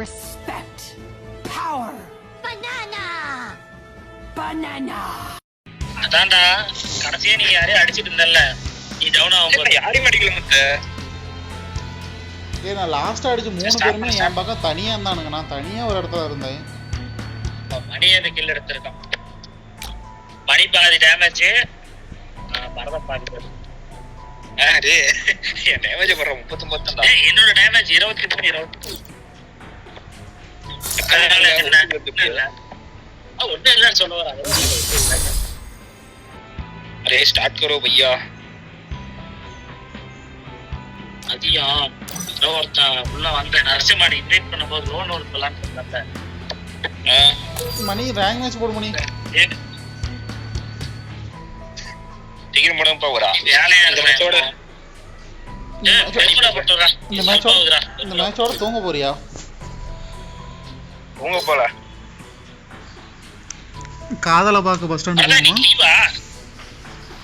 Respect. Power. Banana. அதான்டா கடைசியா நீ யாரையும் அடிச்சிட்டு இருந்தல்ல, நீ டவுன் ஆகும் யாரையும் அடிக்கல முத்த. நான் லாஸ்டா அடிச்சு 3 பேருமே என் பக்கம் தனியா இருந்தானுங்க. நான் தனியா ஒரு இடத்துல இருந்தேன். மணி அந்த கில் எடுத்திருக்கான். மணி பாதி டேமேஜ், பரத பாதி. என் டேமேஜ் போடுற 39 தான். என்னோட டேமேஜ் 23 ஒண்ணு இல்லன்னு சொல்ல வராங்க. அரே ஸ்டார்ட் करो भैया. அதியா ஒருத்தன் உள்ள வந்த நரசிம்மாடி இன்வைட் பண்ணும்போது லோன் ஒரு பிளான் பண்ணல. மணி ரேங்க் மேட்ச் போடு மணி. டிக்கெட் போட போறா. வேலையா இருக்கறதோட இந்த மேட்சோட தூங்க போறியா? தூங்க போல. காதல பாக்க பஸ் ஸ்டாண்ட் போணுமா?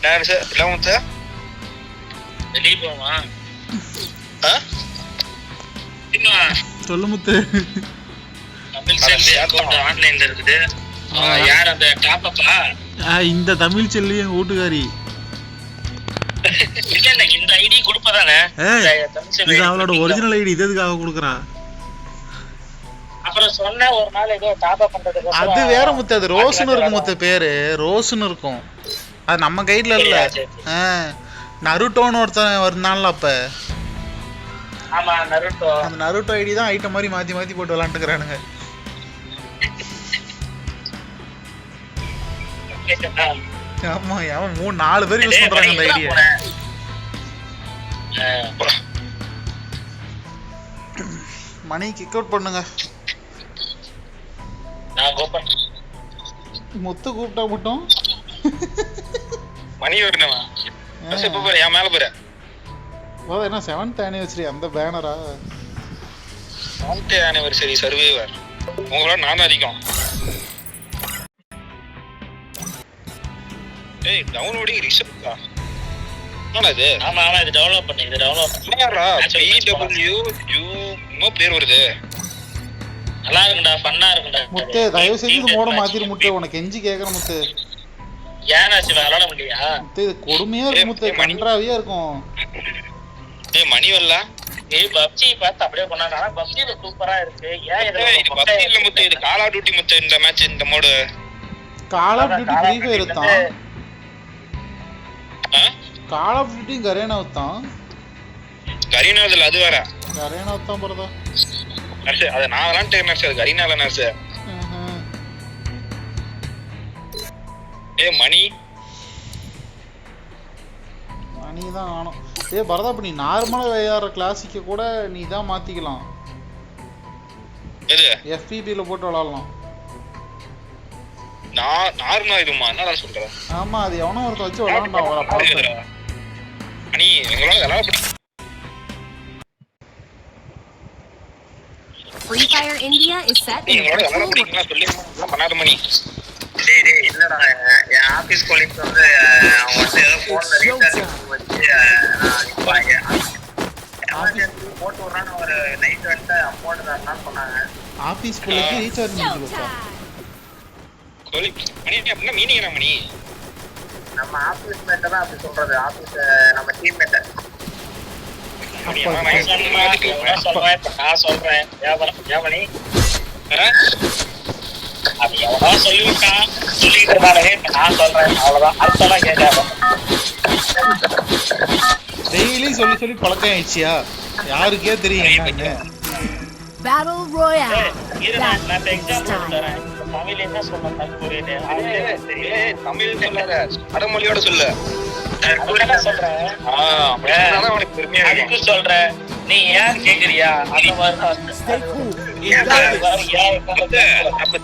நான் சார் 11th வெளிய போமா? சொல்லு முத்து. தமிழ் செல்லி அக்கவுண்ட் ஆன்லைன்ல இருக்குது. யார் அந்த டாப் அப்பா? இந்த தமிழ் செல்லி எங்க வீட்டுக்காரி. இல்ல இந்த ஐடி கொடுப்பதானே. இது அவளோட ஒரிஜினல் ஐடி. இதுக்காக கொடுக்கறா. அப்புறம் சொன்ன ஒரு நாள் ஏதோ டாப் அப் பண்றதுக்கு அது வேற முத்து. அது ரோஸ்னு இருக்கும் முத்து. பேரு ரோஸ்னு இருக்கும். அது நம்ம கைட்ல இல்ல. நருட்டோன்னு ஒருத்தன் இருந்தான்ல அப்ப. ஆமா நருட்டோ. அந்த நருட்டோ ஐடி தான் ஐட்டம் மாதிரி மாத்தி மாத்தி போட்டு விளையாண்டுக்கறானுங்க. ஆமா அவன் 3-4 பேர் யூஸ் பண்றாங்க அந்த ஐடியா. மணி கிக் அவுட் பண்ணுங்க. நான் கோபன் முத்து கூப்பிட்டா மட்டும் மணி வரணுமா? பஸ் எப்ப போற? என் மேல போற. வாடா என்ன 7th anniversary அந்த பேனரா? 7th anniversary survivor. உங்களோட நான் அதிகம். ஏய் டவுன்லோடிங் ரிசப்டா. என்னது? ஆமா இது டவுன்லோட் பண்ணி. இது டவுன்லோட் பண்ணாரா? PWU நோ பேர் வருது. நல்லா இருக்குடா, ஃபன்னா இருக்குடா. முத்து தயவு செஞ்சு இது மோட மாத்திரு முத்து. உனக்கு எஞ்சி கேக்குற முத்து. ஏனாச்சு விளையாட முடியா? முத்து இது கொடுமையா இருக்கு முத்து. கன்றாவியா இருக்கும். ஏய் மணி வரல. ஏய் பப்ஜி பார்த்து அப்படியே பண்ணாங்க. ஆனா பப்ஜி சூப்பரா இருக்கு. ஏன் இது பப்ஜி இல்ல முத்து, இது கால் ஆஃப் டியூட்டி முத்து. இந்த மேட்ச் இந்த mode call of duty free fire தான். கால் ஆஃப் டியூட்டி கரேனா தான். கரீனா அது வேற. கரேனா தான் போறதா? நர்ஸ் அது நான் விளையாண்டேன் நர்ஸ். அது கரீனால நர்ஸ். ஏய் மணி தான் ஆனும். ஏய் பரதா நீ நார்மலா விளையாடுற கிளாசிக்க கூட நீ தான் மாத்திக்கலாம். எது? FPP ல போட்டு விளையாடலாம். நான் நார்மலா இதுமா என்னடா சொல்ற? ஆமா அது எவனோ ஒருத்த வச்சு விளையாண்டா வர பாரு. மணி எங்களோட விளையாட Free Fire India is set in எங்களோட விளையாட பிடிக்கும்னா சொல்லி பண்ணாத மணி. டேய் இல்லடா என் ஆபீஸ் கோலிங்ஸ் வந்து அவங்க வந்து ஏதோ போன்ல ரீசார்ஜ் வச்சு போட்டு வரான்னு ஒரு நைட் வந்து அமௌண்ட் தரணும்னு சொன்னாங்க. ஆபீஸ் கோலிக்கு ரீசார்ஜ் பண்ணிட்டு கோலி மணி அப்படின்னா மீனிங் என்ன மணி? நம்ம ஆபீஸ் மேட்ட தான் அப்படி சொல்றது. ஆபீஸ் நம்ம டீம் மேட்ட. நான் சொல்றேன் வியாபாரம் அது எவ்வளோ சொல்லிவிட்டான். சொல்லிட்டு இருந்தாலே நான் சொல்றேன் அவ்வளவுதான். அடுத்ததான் கேட்காம டெய்லி சொல்லி சொல்லி பழக்கம் ஆயிடுச்சியா? யாருக்கே தெரியும் என்னன்னு. Battle Royale. நான் எக்ஸாம்பிள் தரேன். தமிழ் என்ன சொல்ல புரியுது? தமிழ் சொல்லாத வடமொழியோட சொல்லு. சொல்றேன் அதுக்கு சொல்றேன். நீ ஏன் கேக்குறியா? அந்த மாதிரி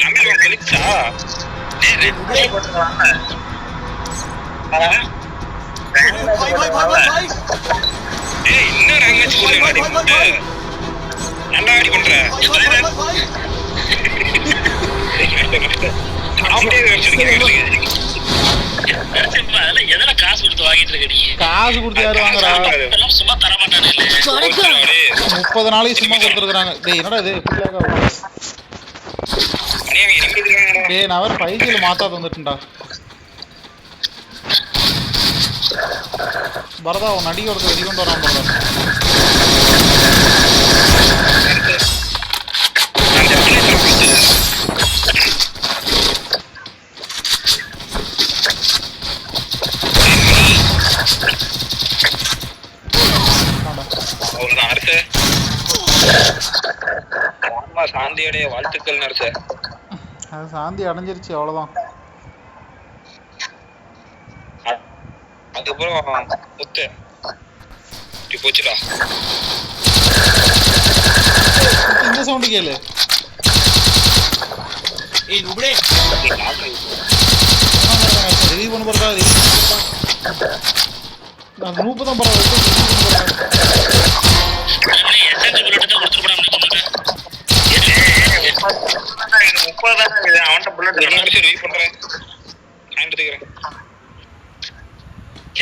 தமிழ் சொல்லிச்சா? இன்னும் லாங்குவேஜ் நல்லா ஆடி பண்ற. எதனா காசு கொடுத்து வாங்கிட்டு இருக்க? நீ காசு கொடுத்து யாரு வாங்குறா? சும்மா தர மாட்டானு. Gotta go. 30 நாளைக்கு சும்மா கொடுத்துருக்காங்க. டேய் என்னடா இது இப்படி லேக் ஆகுது? டேய் நான் வேற 5Gல மாத்தாத வந்துட்டேன்டா. பரதா அவன் அடி ஒருத்தர் வெடி கொண்டு வரான் பரதா. சாந்தியோடைய வாழ்த்துக்கள் நர்சு. அது சாந்தி அடைஞ்சிருச்சு அவ்வளவுதான். அதுக்கப்புறம் முத்து இப்படி போச்சுடா. இந்த சவுண்ட் கேளு. ரிவ்யூ பண்ண போறதா நான் 30 தான் பரவாயில்ல. அவன்கிட்ட புல்லட் ரிவ்யூ பண்றேன்.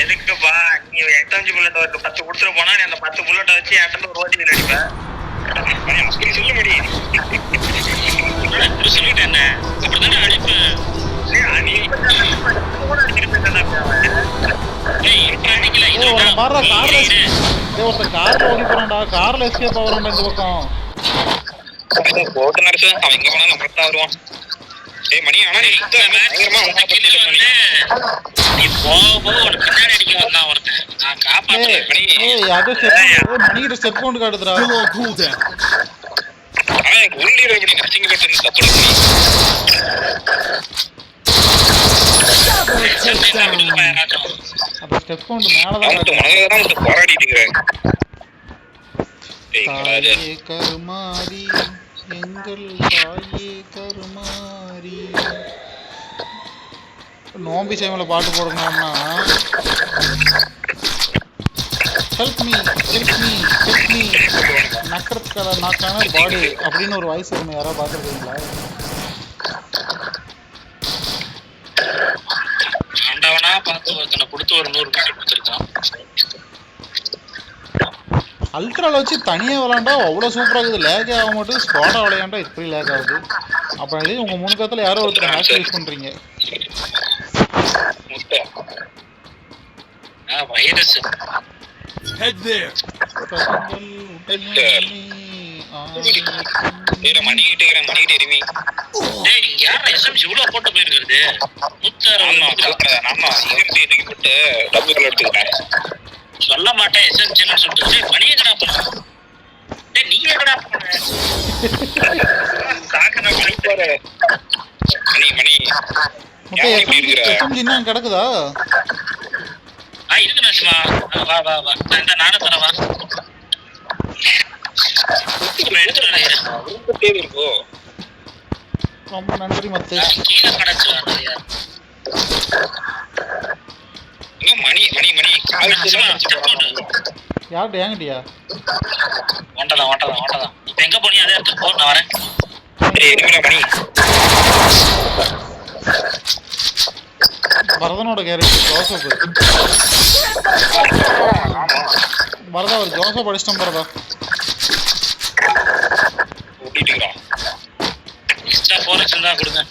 எதுக்குப்பா நீ 8 புல்லட் ஒரு 10 கொடுத்துட போனா நீ அந்த 10 புல்லட்டை வச்சு என்கிட்ட ஒரு ரோஜில் அடிப்பேன். சொல்ல முடியும் சொல்லிட்டேன் என்ன அப்படித்தானே அடிப்பேன். கார்ல ஓடி போறான்டா. கார்ல எஸ்கேப் ஆகுறான்டா இந்த பக்கம். போட்டு நர்சு அவன் எங்க போனா நம்ம தான் வருவான். ஏய் மணி ஆனா பயங்கரமா நீ போக ஒரு பின்னாடி அடிக்க வந்தான் ஒருத்தன். நான் காப்பாத்துறேன் மணி. ஏய் அது மணிகிட்ட ஸ்டெப் கவுண்ட் காட்டுதுடா. ஆனா எனக்கு உள்ளீர எப்படி நச்சிங்க பட்டு தப்பு அப்ப ஸ்டெப் கவுண்ட் மேல தான் வந்து போராடிட்டு இருக்கேன். தாயே கருமாரி எங்கள் தாயே கருமாரி. நோம்பி சேமில பாட்டு போடணும்னா help me help me help me நக்கறதுக்கான நாக்கான பாடி அப்படின்னு ஒரு வாய்ஸ் வரும். யாராவது பார்த்துருக்கீங்களா? ஆண்டவனா பார்த்து ஒருத்தனை கொடுத்து ஒரு 100 ரூபாய் கொடுத்துருக்கான். அல்ட்ரால வச்சு தனியாக விளாண்டா அவ்வளோ சூப்பராக இருக்குது. லேக் ஆக மாட்டேது. ஸ்குவாடாக விளையாண்டா இப்படி லேக் ஆகுது. அப்புறம் இதே உங்கள் 3 காலத்தில் யாரோ ஒருத்தர் ஹேக் யூஸ் பண்ணுறீங்க. வைரஸ் மணிக்கிட்டு எரிவி. யாரா எஸ்எம்சி இவ்வளோ போட்டு போயிருக்கிறது? ஆமா தூக்கி போட்டு டப்புகள் எடுத்துக்கிட்டேன். சொல்ல மாட்டேன் எஸ்எம்சின்னு சொல்லிட்டு மணி எங்கடா போன? நீ எங்கடா போன? மணி மணி இன்னும் கிடக்குதா? இருக்கு நசுமா. வா வா வா இந்த நானும் தரவா இருக்கோ. ரொம்ப நன்றி மத்து. கீழே கிடச்சு மணி மணி மணி யார்கிட்ட ஏங்கிட்டியா? ஒண்டதான் ஒண்டதான் ஒண்டதான். இப்ப எங்க போனியா? அதே இடத்துக்கு போ, நான் வரேன். மணி பரதனோட கேரக்டர் ஜோசப். பரதா ஒரு ஜோசப் அடிச்சிட்டோம். பரதா கொடுங்க.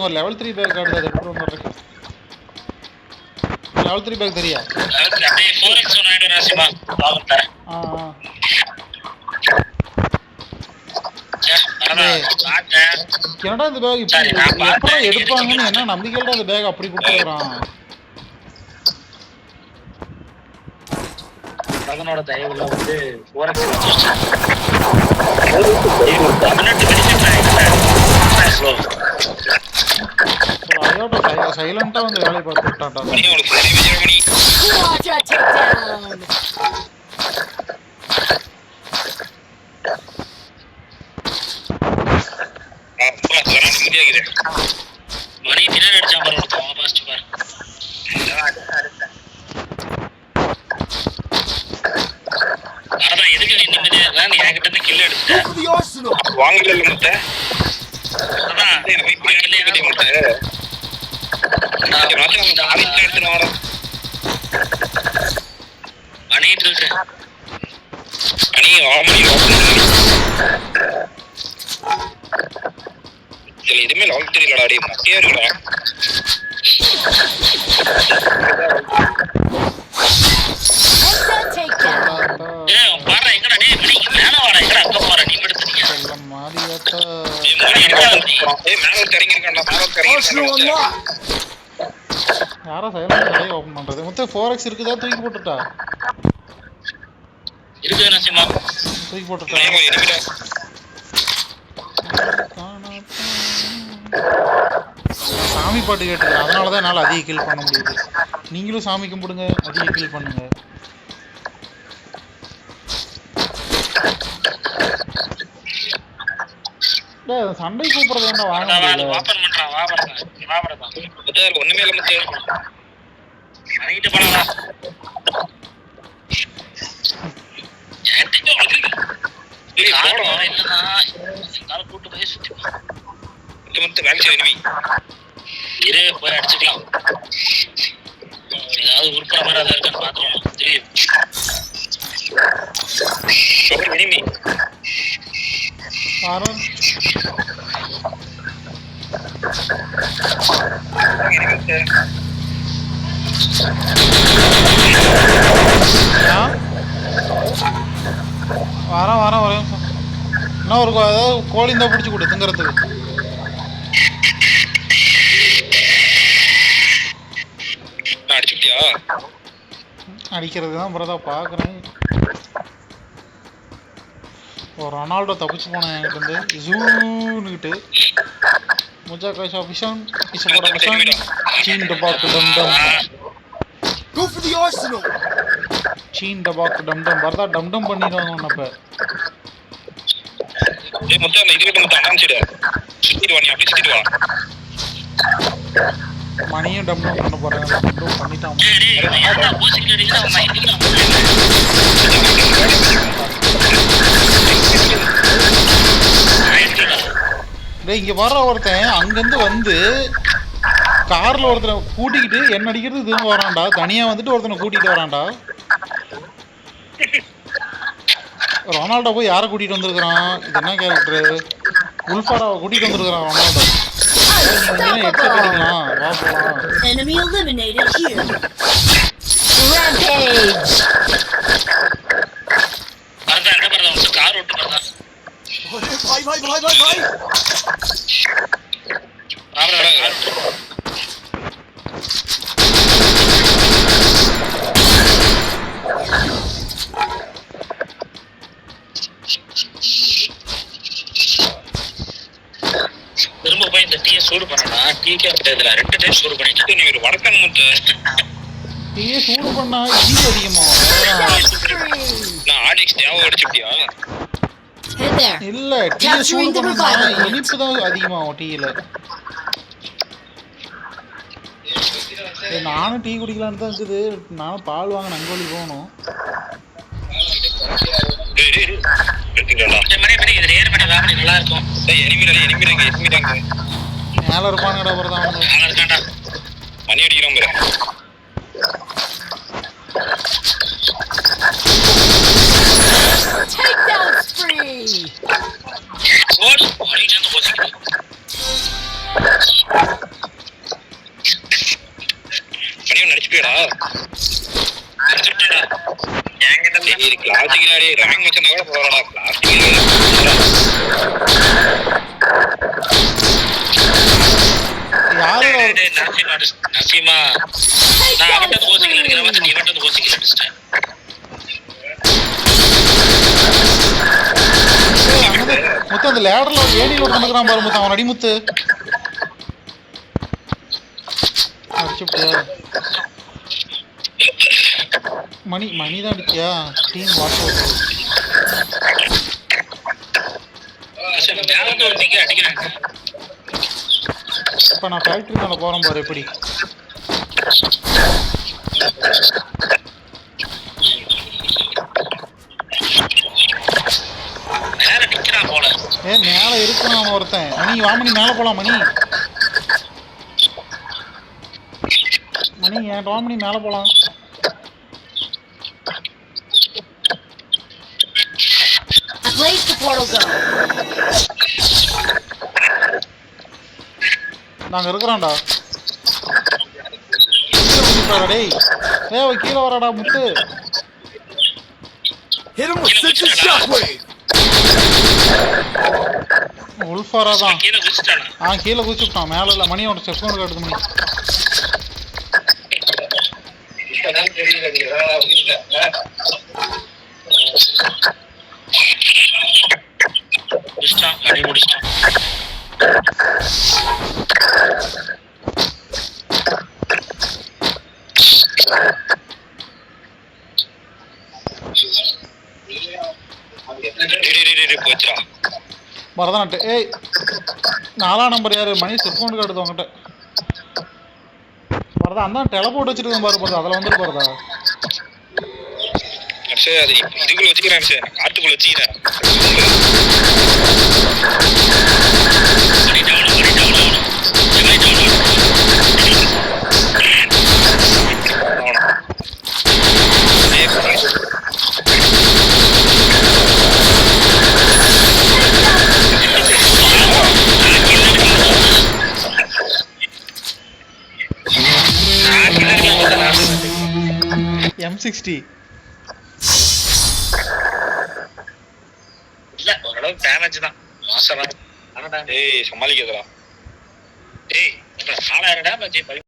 ஒரு லெவல் 3 பேக் காட்டுது. அதை எடுத்து வந்துடுறேன். லெவல் 3 பேக் தெரியா? என்னடா இந்த பேக் எப்படா எடுப்பாங்கன்னு என்ன நம்பிக்கையோட அந்த பேக் அப்படி கொடுத்துறான். அதனோட தயவுல வந்து சைலண்டா வந்து வேலையை பார்த்து விட்டான்டா. Quadra takedown. மணி பின்னாடி அடிச்சா பாரு பாஸ்ட் பாரு. அதான் எதுக்கு நீ நிம்மதியா இருக்க? நீ என்கிட்ட இருந்து கில் எடுத்துட்ட. வாங்கல முட்டை. அதான் இப்படி கில்லே என்கிட்ட முட்டை. நான் ஆரஞ்சு எடுத்துட்டு வரேன். பண்ணிட்டு இருக்கேன். மணி ஆமணி இதுல எதுவுமே லாக் தெரியலடா. டே மொக்கையா இருக்குடா. Headset takedown. பாரு எங்கடா டேய் மணி மேல வாடா. எங்கடா அங்க போற நீ படுத்துறீங்க. மாடியாத்தா மணி இருக்கான். ஏய் மேல ஒரு கரங்கி இருக்கான்டா. மேல ஒரு கரங்கி இருக்கான். யாரோ சைலண்ட் கடையை ஓபன் பண்றது. மொத்தம் 4x இருக்குதா? தூக்கி போட்டுட்டா? இருக்கு நசிமா. தூக்கி போட்டுட்டா. சாமி பாட்டு கேட்டுக்கிறேன், அதனால தான் என்னால் அதிக கில் பண்ண முடியுது. நீங்களும் சாமி கும்பிடுங்க, அதிக கில் பண்ணுங்க. சண்டை கூப்பிடுறது என்ன வாங்க முடியல. ஒண்ணுமே இல்ல முத்து. அரைட்டு பண்ணா கூட்டு போய் சுத்தி வேலை செய்ய இரு போய் அடிச்சுக்கலாம். ஏதாவது உருப்பட மாதிரி அதை இருக்கான்னு பாத்துருவோம். தெரியும் இனிமே வரேன் வரேன் ஒரே நிமிஷம். இன்னும் ஒரு ஏதாவது கோழி இருந்தால் பிடிச்சி கொடு திங்கிறதுக்கு. அடிச்சுட்டியா? அடிக்கிறது தான் பிரதா பார்க்குறேன். ஒரு ரொனால்டோ தப்பிச்சு போனேன் என்கிட்ட இருந்து ஜூன்னுக்கிட்டு. முஜா காஷா பிஷன் பிஷப்போட பிஷன் சீன் டபாக்கு டம் டம். Go for the arsenal. சீன் டபாக்கு டம் டம் பரதா டம் டம் பண்ணிடுவாங்க உன்னப்ப. டேய் முத்து அந்த இதுல முத்து அண்ணாச்சிடு. சுத்திட்டு வா நீ அப்படியே சுத்திட்டு வா. மணியும் டம் டம் பண்ண போறாங்க. டம் டம் பண்ணிட்டான். டேய் யாரா பூசிட்டு இருக்கீங்க அம்மா இதுல. டேய் இங்க வர்ற ஒருத்தன் அங்கேருந்து வந்து கார்ல ஒருத்தனை கூட்டிக்கிட்டு என்ன அடிக்கிறது திரும்ப வரான்டா. தனியா வந்துட்டு ஒருத்தனை கூட்டிகிட்டு வரான்டா. ரொனால்டோ போய் யாரை கூட்டிகிட்டு வந்திருக்கிறான்? இது என்ன கேரக்டரு? உல்ஃபாராவை கூட்டிகிட்டு வந்திருக்கிறான் ரொனால்டோ. எக்ஸப்ட் அடிக்கலாம் வா போலாம். Enemy eliminated here. Rampage. வரதா என்ன பண்றா? ஒரு கார் ஓட்டு வரதா. Bye. ஆவறடா கார். திரும்ப போய் இந்த டீயை சூடு பண்ணனா டீக்கே அப்படியே ரெண்டு டைம் சூடு பண்ணிட்டு நீ ஒரு வடக்கன் முத்து. டீயை சூடு பண்ணா இது அதிகமாகும். நான் ஆடிக்ஸ் தேவை அடிச்சுட்டியா? Head there. இல்ல டீயை சூடு பண்ணா இனிப்பு தான் அதிகமாகும் டீயில. நானும் டீ குடிக்கலான்னு தான் இருக்குது. நானும் பால் வாங்க நங்கோலி போகணும். நல்லா இருக்கும். மேல இருப்பானுங்கடா பிரதான். மணி அடிக்கிறோம் பாரு. Takedown spree. ஓடு மணி சேர்ந்து போச்சு. மணி நடிச்சுட்டா நடிச்சுட்டா ஏங்கடா நீ கிளாசிக்கலாடி ரேங்க் மச்சனா கூட போறடா. கிளாசிக்கல் யாரு நசீமா நான் அவட்ட கோச்சிங் எடுக்கிறேன். வந்து நீ அவட்ட கோச்சிங் எடுச்சிட்டேன். முத்து அந்த லேடர்ல ஏடியில் ஒருத்தனுக்குறான் பாரு முத்து. அவன் அடி முத்து அடிச்சுட்டியா? மணி தான் அடிச்சியா? Team watch out. அடிக்கிறாங்க. இப்போ நான் ஃபேக்ட்ரி மேலே போகிறேன் பாரு எப்படி. மேலே இருக்கான் அவன் ஒருத்தன். மணி வா மணி மேலே போகலாம். மணி என் வா மணி மேலே போகலாம். portal zone. நாங்க இருக்கிறோம்டா. டேய் அவன் கீழே வராடா முத்து. Hit him with Citrus Shockwave. உல்ஃபாரா தான். கீழே குதிச்சிட்டானா? கீழே குதிச்சுட்டான். மேல இல்ல மணியோட செஃபோன் காட்டுது மணி. முடிச்சிட்டான், மணி முடிச்சிட்டான். போச்சா பரதநாட்டு. ஏய் 4ஆம் நம்பர் யாரு? மணி செஃபோன் காட்டுது உங்ககிட்ட. பரதா அந்த டெலபோர்ட் வச்சிருக்கேன் பாரு. பரதா அதில் வந்துட்டு போறதா? சரி அது இதுக்குள்ள வச்சுக்கிறேன் சார். காட்டுக்குள்ள வச்சுக்கிறேன். M60 இல்ல ஓரளவுக்கு டேமேஜ் தான். மாசம் ஏய் சமாளிக்கிறதா? ஏய் 4000 டேமேஜ்